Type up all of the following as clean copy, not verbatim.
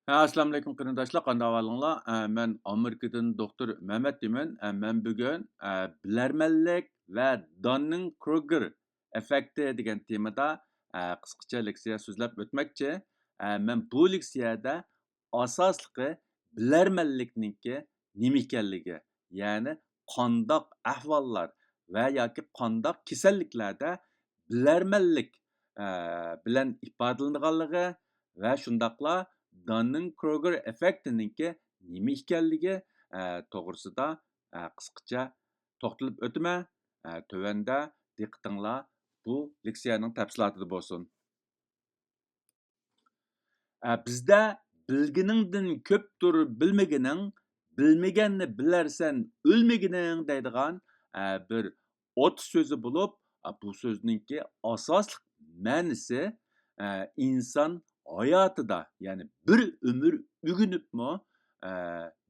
Assalomu alaykum qarindoshlar, qanday ahvolinglar? Men Amerikadan doktor Mehmet deyman. Men bugun bilarmonlik va Dunning-Kruger effekti degan temada qisqacha leksiya so'zlab o'tmoqchi. Men bu leksiyada asosliqi bilarmonlikniki nima ekanligi, ya'ni qandoq ahvollar va yoki qandoq kasalliklarda bilarmonlik bilan ifodalanganligi va shundoqla Dunning-Kruger effektininki nima ekanligi to'g'risida qisqacha to'xtalib o'taman. Tövəndə diqqətinizlər bu leksiyanın təfsilatı bo'lsin. Bizdə bilginingdən köpdür bilmeginin, bilmegenni bilərsən ölmeginin deydigan bir ot sözü bo'lib, bu sözninki asosliq ma'nisi inson hayotida, ya'ni bir ömür ügünüpmü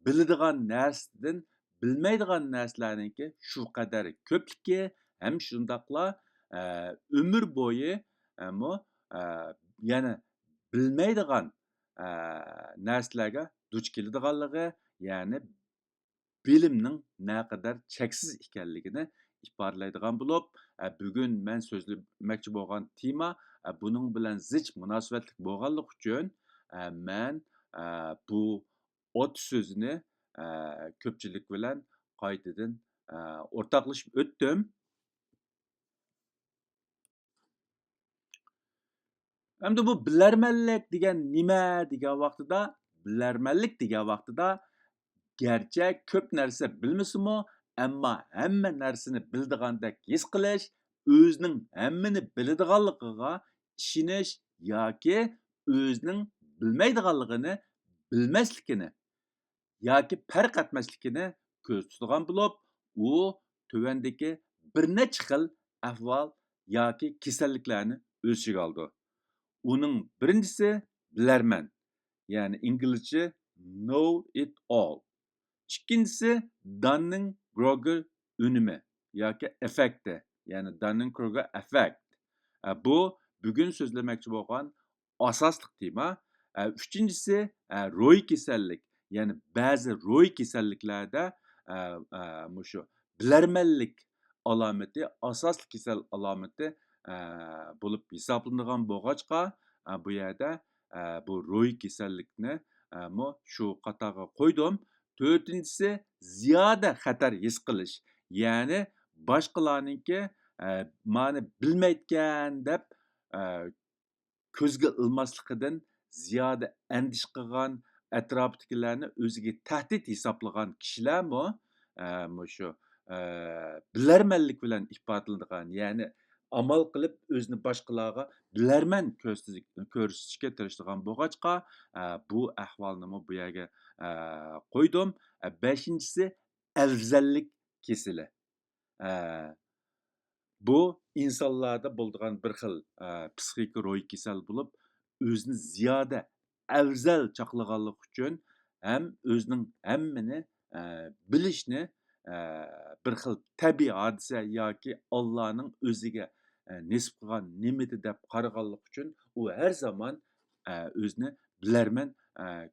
biladigan narsadan bilmaydigan narsalarninki shu qadar ko'pligi ham shundoqla ömür bo'yi yana bilmaydigan narsalarga duch keladiganligi, ya'ni bilimning naqadar cheksiz ekanligini ifodalaydigan bo'lib, bugun men so'zlamoqchi bo'lgan tema buning bilan zich munosabatli bo'lganligi uchun men bu ot so'zini ko'pchilik bilan qaytadan o'rtoqlashib o'tdim. Endi bu bilarmonlik degan nima degan vaqtida, bilarmonlik degan vaqtida garchi ko'p narsa bilmasimi, ammo hamma narsani bildigandek his qilish, o'zining hammani biladiganligiga ishonish yoki o'zining bilmaydiganligini bilmasligini yoki farq etmasligini ko'z tutgan bo'lib, u tuvandagi bir necha xil ahvol yoki kasalliklarni o'z ichiga oldi. Uning birinchisi bilarman, ya'ni inglizcha know it all. İkincisi Dunning-Kruger önümü yoki effekti, ya'ni Dunning-Kruger effect. Bu bugün so'zlamoqchi bo'lgan asosli tema. Uchinchisi ro'y kasallik, ya'ni ba'zi ro'y kasalliklarda shu bilarmonlik alomati asosli kasal alomati bo'lib hisoblanadigan bo'lg'achqa, bu yerda bu ro'y kasallikni shu qatorga qo'ydim. To'rtinchisi ziyoda xatar his qilish, ya'ni boshqalarninki mani bilmayotgan deb ko'zga ilmasligidan ziyoda andish qilgan, atrofdagilarni o'ziga tahdid hisoblagan kishilarmi shu bilarmonlik bilan ifodalanadigan, ya'ni amal qilib o'zini boshqalarga bilarman ko'rsatishga tirishadigan bo'lg'achqa, bu ahvolni bu yerga qo'ydim. Beshinchisi afzallik kesili. Bu insonlarda bo'ladigan bir xil psixik ro'y kasal bo'lib, o'zini ziyoda afzal chaqlaganlik uchun ham o'zining hammani bilishni bir xil tabiiy hodisa yoki Allohning o'ziga nisb qilgan nimati deb qaraganlik uchun u har zamon o'zini bilarman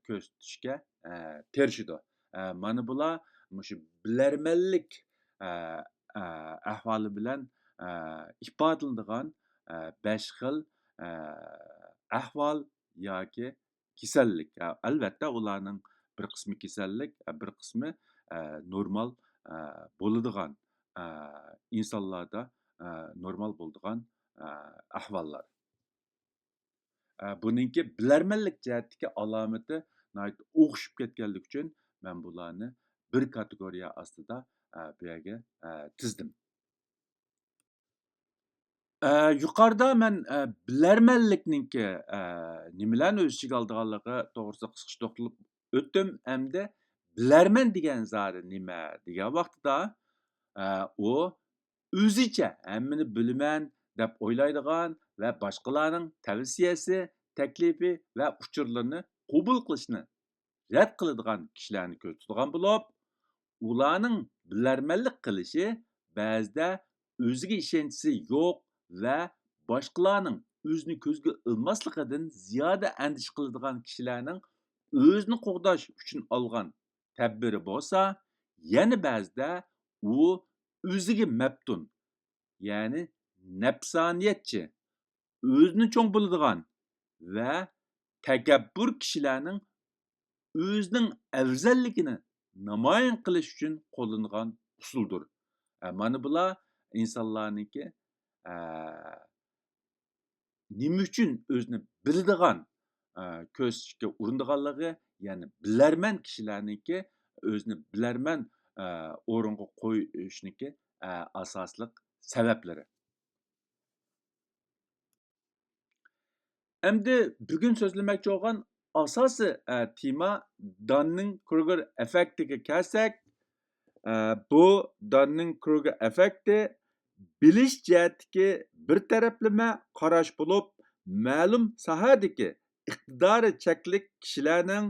ko'rsatishga tirishadi. Mana bular shu bilarmonlik ahvoli bilan ifodalanadigan 5 xil ahvol yoki kasallik. Albatta ularning bir qismi kasallik, bir qismi normal bo'ladigan insonlarda normal bo'ladigan ahvollar. Buningki bilarmonlik jihatdagi alomati o'xshib ketganligi uchun men bularni bir kategoriya ostida bu yerga tizdim. Yuqorida men bilarmonlikninki nimalarni o'z ichiga oldiganligi to'g'risida qisqacha to'xtalib o'tdim. Endi bilarman degan zoti nima degan vaqtida u o'zicha hammani bilaman deb o'ylaydigan va boshqalarning tavsiyasi, taklifi va uchurlarini qabul qilishni rad qiladigan kishilarni ko'rsatadigan bo'lib, ularning bilarmonlik qilishi ba'zida o'ziga ishonchi yo'q va boshqalarning o'zini ko'zga ilmasligidan ziyoda andish qiladigan kishilarning o'zini qo'g'dash uchun olgan tadbiri bo'lsa, yana ba'zida u o'ziga maftun, ya'ni nafsoniyatchi, o'zini cho'ng biladigan va takabbur kishilarning o'zining afzalligini namoyon qilish uchun qo'llangan usuldir. Mana bular insonlarniki a, nima uchun o'zini biladigan ko'rsatishga urindiganligi, ya'ni bilarman kishilarniki o'zini bilarman o'ringa qo'yishniki asosliq sabablari. Endi bugun so'zlamoqchi bo'lgan asosiy tema Dunning-Kruger effektiga kelsak, bu Dunning-Kruger effekti bilish jihatdagi bir taraflama qarash bo'lib, ma'lum sohadagi iqtidori cheklik kishilarning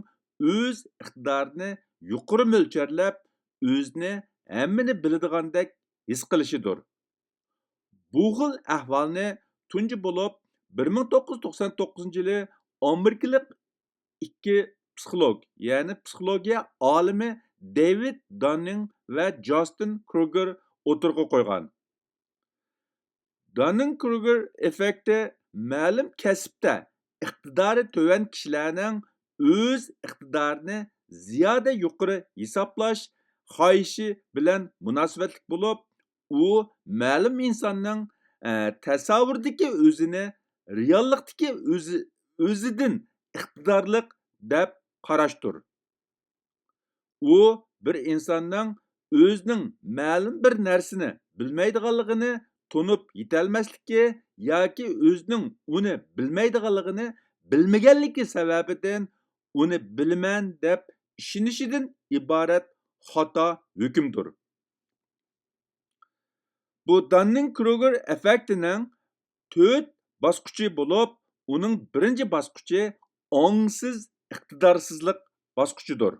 o'z iqtidorini yuqori mo'lcharlab, o'zini hammani biladigandek his qilishidir. Bu xil ahvolni tunji bo'lib 1999-yili Amerikalik ikki psixolog, ya'ni psixologiya olimi David Dunning va Justin Kruger o'tirg'a qo'ygan. Dunning-Kruger effekti ma'lum kasbda iqtidori to'van kishilarning o'z iqtidorini ziyoda yuqori hisoblash xohishi bilan munosabatli bo'lib, u ma'lum insonning tasavvurdagi o'zini reallikdagi o'zidan iqtidorliq deb qarashdir. U bir insonning o'zining ma'lum bir narsani bilmaydiganligini tunib yetolmasligi yoki o'zining uni bilmaydiganligini bilmaganligi sababidan uni bilaman deb ishonishidan iborat xato hukmdir. Bu Dunning-Kruger effektining 4 bosqichi bo'lib, uning birinchi bosqichi ongsiz iqtidorsizlik bosqichidir.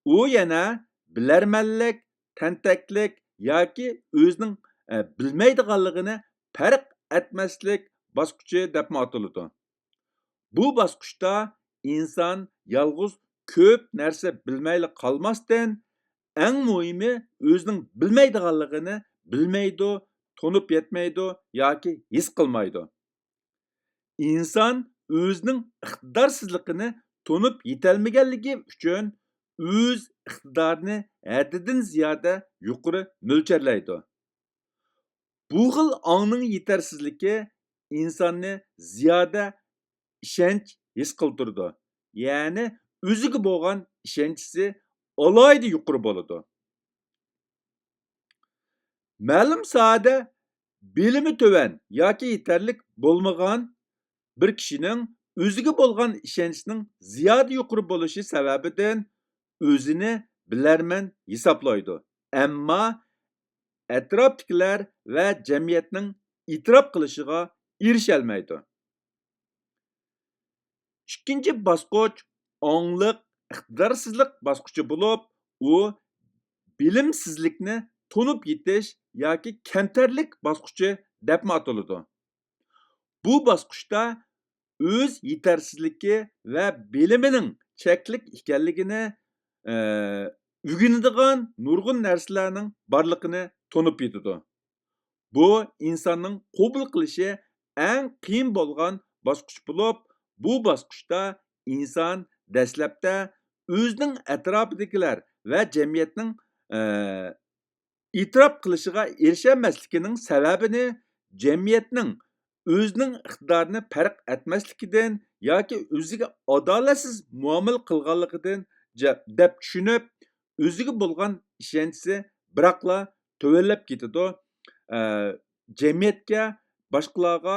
U yana bilarmanlik, tentaklik yoki o'zining bilmaydiganligini farq etmaslik bosqichi deb ataladi. Bu bosqichda inson yolg'iz ko'p narsa bilmayli qolmasdan, eng muhimi o'zining bilmaydiganligini bilmaydi, tunib yetmaydi yoki his qilmaydi. Inson o'zining iqtidorsizligini tunib yetolmaganligi uchun o'z iqtidorini haddidan ziyoda yuqori mo'lcharlaydi. Bu xil ongning yetarsizligi insonni ziyoda ishonch his qildirdi. Ya'ni o'ziga bo'lgan ishonchisi alohida yuqori bo'ladi. Ma'lum sohada bilimi to'van yoki yetarlik bo'lmagan bir kishining o'ziga bo'lgan ishonchining ziyoda yuqori bo'lishi sababidan o'zini bilarman hisoblaydi. Ammo atrofdagilar va jamiyatning e'tirof qilishiga erisholmaydi. Ikkinchi bosqich ongliq iqtidorsizlik bosqichi bo'lib, u bilimsizlikni tunib yetish yoki kamtarlik bosqichi deb ataladi. Bu bosqichda o'z yetarsizligi va bilimining cheklik ekanligini o'rganadigan nurg'un narsalarning borligini tunib yetadi. Bu insonning qabul qilishi eng qiyin bo'lgan bosqich bo'lib, bu bosqichda inson dastlabda o'zining atrofidagilar va jamiyatning e'tirof qilishiga erisholmasligining sababini jamiyatning o'zining iqtidorini farq etmasligidan yoki o'ziga adolatsiz muomala qilganligidan deb tushunib, o'ziga bo'lgan ishonchi biroqla tovanlab ketadi. Jamiyatga, boshqalarga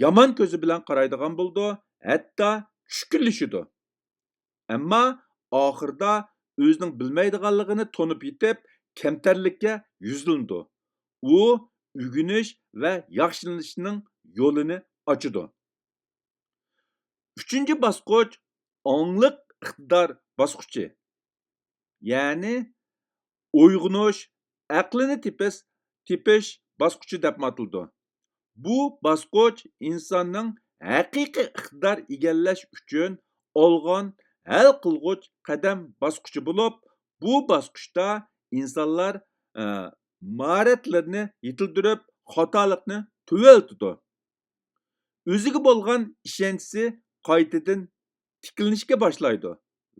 yomon ko'zi bilan qaraydigan bo'ldi, hatto tushkunlashidi. Ammo oxirida o'zining bilmaydiganligini tunib yetib, kamtarlikka yuzlandi. U o'rganish va yaxshilanishning yo'lini ochadi. Uchinchi bosqich ongliq iqtidor bosqichi. Ya'ni uyg'unish, aqlini tepish bosqichi deb ataladi. Bu bosqich insonning haqiqiy iqtidor egallash uchun olgan hal qilg'uch qadam bosqichi bo'lib, bu bosqichda insonlar e, mahoratlarini yetildirib, xatolikni tuvaltidi. O'ziga bo'lgan ishonchi qaytadan tiklanishga boshlaydi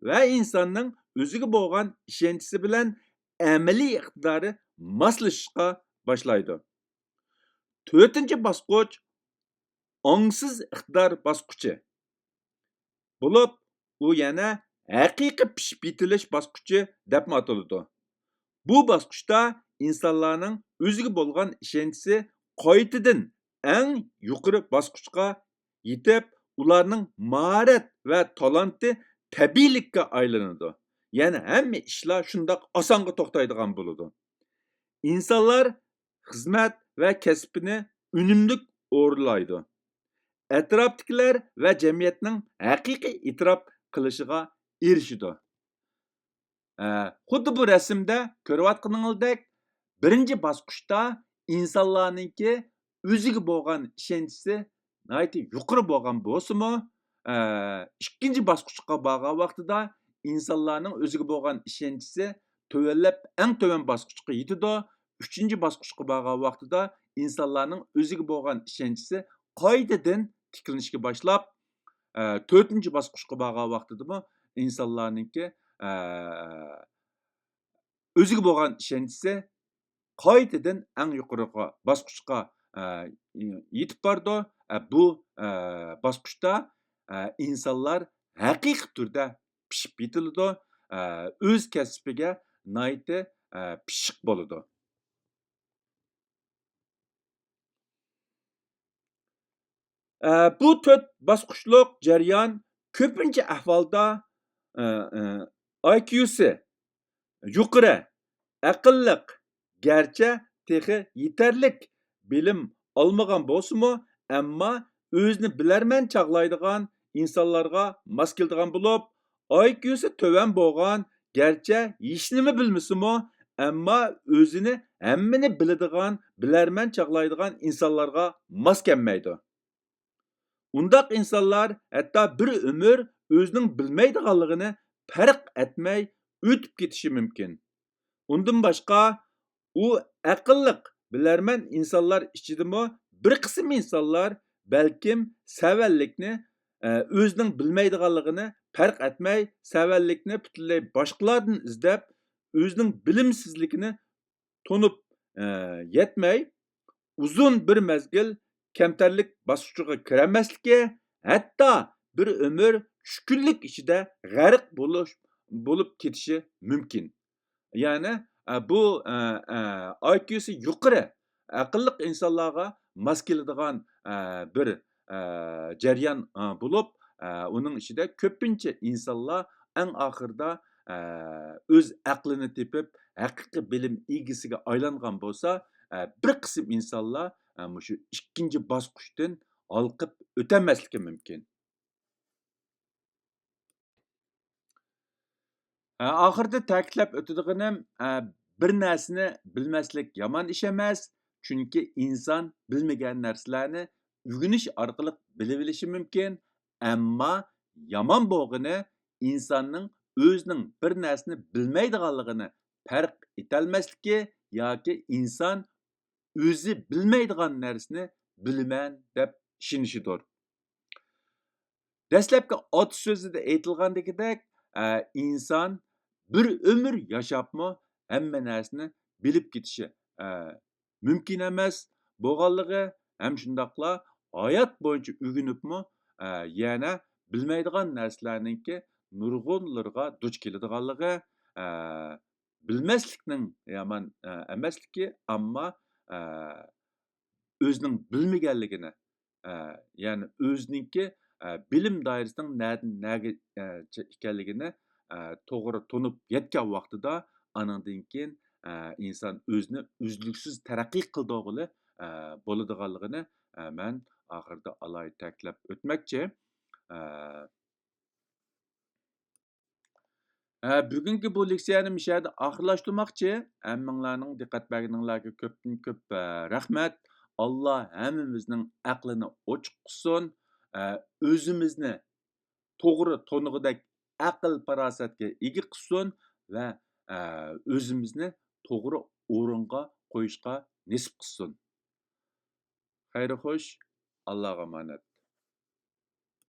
va insonning o'ziga bo'lgan ishonchisi bilan amaliy iqtidori moslashishga boshlaydi. To'rtinchi bosqich ongsiz iqtidor bosqichi bo'lib, u yana haqiqiy pishib yetilish bosqichi deb ataladi. Bu bosqichda insonlarning o'ziga bo'lgan ishonchisi qaytadan eng yuqori bosqichga yetib, ularning mahorat va talanti tabiiylikka aylanadi. Ya'ni hamma ishlar shundoq osonga to'xtaydigan bo'ladi. İnsanlar xizmat va kasbini unumli o'rlaydi. Atrofdagilar va jamiyatning haqiqiy e'tirof qilishiga erishidi. Xuddi bu rasmda ko'rayotganingizdek, birinchi bosqichda insonlarningki o'ziga bo'lgan ishonchisi nihoyatda yuqori bo'lgan bo'lsa-mu, ikkinchi bosqichga borgan vaqtida insonlarning o'ziga bo'lgan ishonchisi tövellab eng töven bosqichga yetidi. Uchinchi bosqichga borgan vaqtida insonlarning o'ziga bo'lgan ishonchisi qaytadan tiklanishga boshlab, to'rtinchi bosqichga borgan vaqtida insonlarningki o'ziga bo'lgan ishonchisi qaytadan eng yuqori bosqichga yetib bordi. Bu bosqichda insonlar haqiqiy turda pishib yetiladi, o'z kasbiga nihoyatda pishiq bo'ladi. Bu to'rt bosqichliq jarayon ko'pincha ahvolda IQ'si yuqori, aqlliq, garchi texi yetarlik bilim olmagan bo'lsa-mu, ammo o'zini bilarman chaqlaydigan insonlarga mos keladigan bo'lib, IQ'si to'van bo'lgan, garchi hech nima bilmasa-mu, ammo o'zini hammani biladigan, bilarman chaqlaydigan insonlarga mos kelmaydi. Undaq insonlar hatto bir umr o'zining bilmaydiganligini farq etmay o'tib ketishi mumkin. Undan boshqa u aqlliq, bilarman insonlar ichidami bir qism insonlar balkim savallikni o'zining bilmaydiganligini farq etmay savallikni butunlay boshqalardan izlab o'zining bilimsizligini tonib yetmay uzun bir mezgil kamtarlik bosqichiga kiramasligi, hatto bir umr tushkunlik ichida g'arq bo'lib ketishi mumkin. Ya'ni bu IQ'si yuqori, aqlli insonlarga mos keladigan bir jarayon bo'lib, uning ichida ko'pincha insonlar eng oxirida o'z aqlini tepib, haqiqiy bilim egasiga aylangan bo'lsa, bir qism insonlar shu ikkinchi bosqichdan olqib o'tamasligi mumkin. Oxirida ta'kidlab o'tadiganim, bir narsani bilmaslik yomon ish emas, chunki inson bilmagan narsalarni o'rganish orqali bilib olishi mumkin. Ammo yomon bo'lgani insonning o'zining bir narsani bilmaydiganligini farq etolmasligi yoki inson o'zi bilmaydigan narsani bilaman deb ishonishidir. Dastlabki ot so'zida aytilgandagidek, inson bir umr yashapmi hamma narsani bilib ketishi mumkin emas bo'lganligi, ham shundoqla hayot bo'yicha o'rganibmi yana bilmaydigan narsalarningki nurg'unlarga duch keladiganligi, bilmaslikning yomon emasligi, ammo o'zining bilmaganligini, ya'ni o'ziningki bilim doirasining naga ekanligini to'g'ri tunib yetgan vaqtida anandan keyin inson o'zini uzluksiz taraqqiy qildig'ili bo'ladiganligini men oxirida alohida ta'kidlab o'tmoqchi. Bugungi bu leksiyani shu yerda oxirlashtirmoqchi. Hammanglarning diqqat berganinglarga ko'pdan ko'p rahmat. Alloh hammamizning aqlini ochiq qilsin. O'zimizni to'g'ri to'nig'idek aql farosatga ega qilsin va o'zimizni to'g'ri o'ringa qo'yishga nisib qilsin. Xayr xo'sh, Allohga omonat.